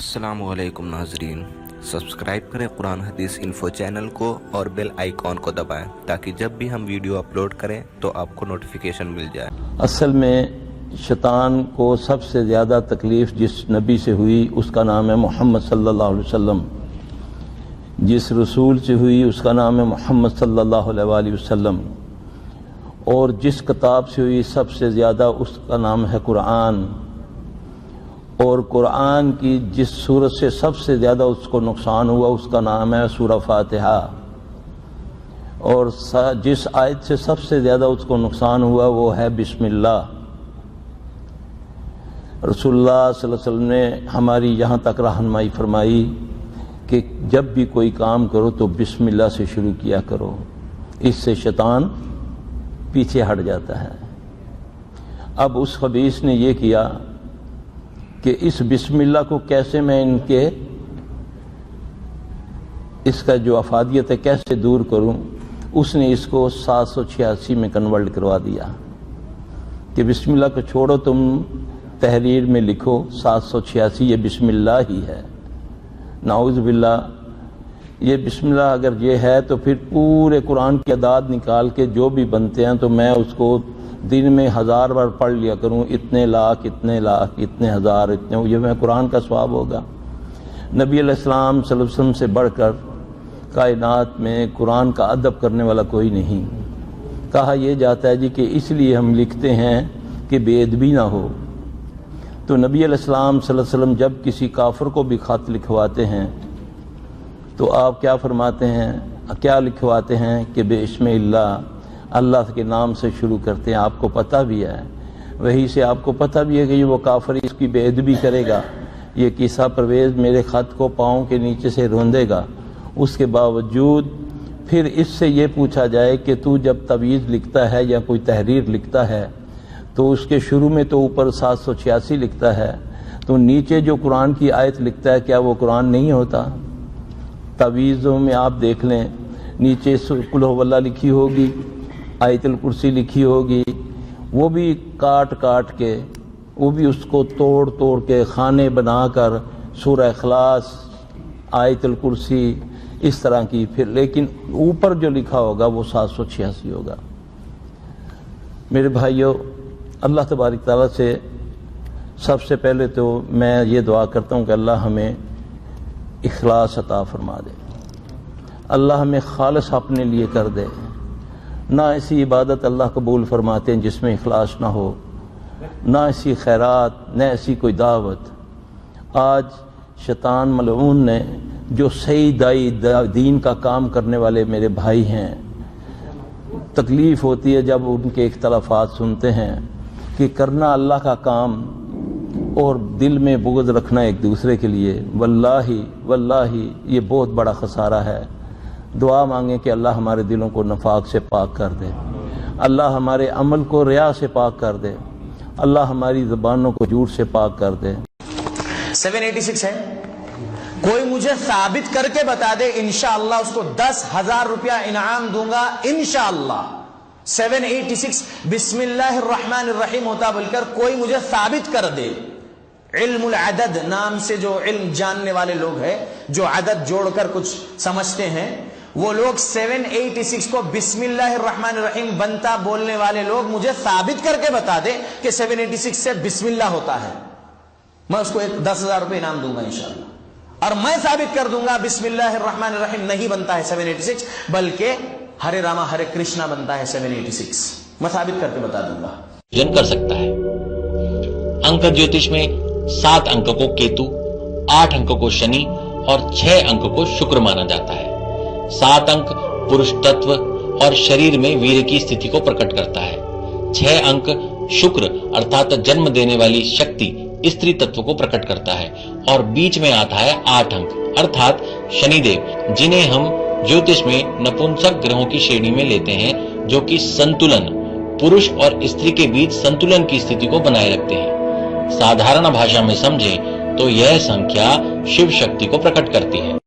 अस्सलामु अलैकुम नाजरीन, सब्सक्राइब करें कुरान हदीस इन्फो चैनल को और बेल आइकॉन को दबाएं ताकि जब भी हम वीडियो अपलोड करें तो आपको नोटिफिकेशन मिल जाए। असल में शैतान को सबसे ज़्यादा तकलीफ़ जिस नबी से हुई उसका नाम है मोहम्मद सल्लल्लाहु अलैहि वसल्लम। जिस रसूल से हुई उसका नाम है मोहम्मद सल्लल्लाहु अलैहि वसल्लम। और जिस किताब से हुई सबसे ज़्यादा उसका नाम है कुरान। और कुरान की जिस सूरत से सबसे ज़्यादा उसको नुकसान हुआ उसका नाम है सूरह फातिहा। और जिस आयत से सबसे ज़्यादा उसको नुकसान हुआ वो है बिस्मिल्लाह। रसूलुल्लाह सल्लल्लाहु अलैहि वसल्लम ने हमारी यहाँ तक रहनुमाई फरमाई कि जब भी कोई काम करो तो बिस्मिल्लाह से शुरू किया करो, इससे शैतान पीछे हट जाता है। अब उस खबीस ने ये किया कि इस बिस्मिल्लाह को कैसे मैं इनके इसका जो अफादियत है कैसे दूर करूं। उसने इसको 786 में कन्वर्ट करवा दिया कि बिस्मिल्लाह को छोड़ो, तुम तहरीर में लिखो 786 ये बिस्मिल्लाह ही है। नाउज़ बिल्लाह, ये बिस्मिल्लाह अगर ये है तो फिर पूरे कुरान की अदाद निकाल के जो भी बनते हैं तो मैं उसको दिन में 1000 बार पढ़ लिया करूं, इतने लाख इतने हज़ार इतने, ये मैं कुरान का सवाब होगा। नबी अलैहिस्सलाम सल्लल्लाहु अलैहि वसल्लम से बढ़कर कायनात में कुरान का अदब करने वाला कोई नहीं। कहा यह जाता है जी कि इसलिए हम लिखते हैं कि बेअदबी ना हो। तो नबी अलैहिस्सलाम सल्लल्लाहु अलैहि वसल्लम जब किसी काफिर को भी खत लिखवाते हैं तो आप क्या फरमाते हैं, क्या लिखवाते हैं कि बिस्मिल्लाह, अल्लाह के नाम से शुरू करते हैं। आपको पता भी है, वही से आपको पता भी है कि वो काफिर इसकी बेअदबी करेगा, ये किस्सा परवेज़ मेरे ख़त को पाँव के नीचे से रोंदेगा। उसके बावजूद फिर इससे ये पूछा जाए कि तू जब तवीज़ लिखता है या कोई तहरीर लिखता है तो उसके शुरू में तो ऊपर 786 लिखता है, तो नीचे जो कुरान की आयत लिखता है क्या वो कुरान नहीं होता? तवीज़ों में आप देख लें, नीचे कुल हुवल्लाह लिखी होगी, आयतुल कुर्सी लिखी होगी, वो भी काट काट के, वो भी उसको तोड़ तोड़ के खाने बनाकर सूरह इखलास, आयतुल कुर्सी इस तरह की, फिर लेकिन ऊपर जो लिखा होगा वो 786 होगा। मेरे भाइयों, अल्लाह तबारक तआला से सबसे पहले तो मैं ये दुआ करता हूँ कि अल्लाह हमें इखलास अता फरमा दे, अल्लाह हमें खालिस अपने लिए कर दे। ना ऐसी इबादत अल्लाह कबूल फरमाते हैं जिसमें इखलास ना हो, ना ऐसी खैरात, न ऐसी कोई दावत। आज शैतान मलऊन ने जो सही दाई दीन का काम करने वाले मेरे भाई हैं, तकलीफ़ होती है जब उनके इख्तलाफात सुनते हैं कि करना अल्लाह का काम और दिल में बुग़्ज़ रखना एक दूसरे के लिए, वल्लाही ये बहुत बड़ा खसारा है। दुआ मांगें कि अल्लाह हमारे दिलों को नफाक से पाक कर दे, अल्लाह हमारे अमल को रिया से पाक कर दे, अल्लाह हमारी ज़बानों को झूठ से पाक कर दे। 786 है, कोई मुझे साबित करके बता दे, इंशाअल्लाह उसको 10,000 रुपया इनाम दूंगा इंशाअल्लाह। 786 बिस्मिल्लाहिर्रहमानिर्रहीम होता बोलकर कोई मुझे साबित कर दे। इल्मुल अदद नाम से जो इल्म जानने वाले लोग हैं, जो अदद जोड़कर कुछ समझते हैं, वो लोग 786 को बिस्मिल्लाहिर्रहमानिर्रहीम बनता बोलने वाले लोग मुझे साबित करके बता दे कि 786 से बिस्मिल्लाह होता है, मैं उसको 10,000 रुपये इनाम दूंगा इंशाअल्लाह। और मैं साबित कर दूंगा बिस्मिल्लाहिर्रहमानिर्रहीम नहीं बनता है 786, बल्कि हरे रामा हरे कृष्णा बनता है 786। मैं साबित करके बता दूंगा। कर सकता है। अंक ज्योतिष में 7 अंक को केतु, 8 अंक को शनि और 6 अंक को शुक्र माना जाता है। 7 अंक पुरुष तत्व और शरीर में वीर की स्थिति को प्रकट करता है। 6 अंक शुक्र अर्थात जन्म देने वाली शक्ति स्त्री तत्व को प्रकट करता है। और बीच में आता है 8 अंक अर्थात शनिदेव, जिन्हें हम ज्योतिष में नपुंसक ग्रहों की श्रेणी में लेते हैं, जो कि संतुलन, पुरुष और स्त्री के बीच संतुलन की स्थिति को बनाए रखते हैं। साधारण भाषा में समझें तो यह संख्या शिव शक्ति को प्रकट करती है।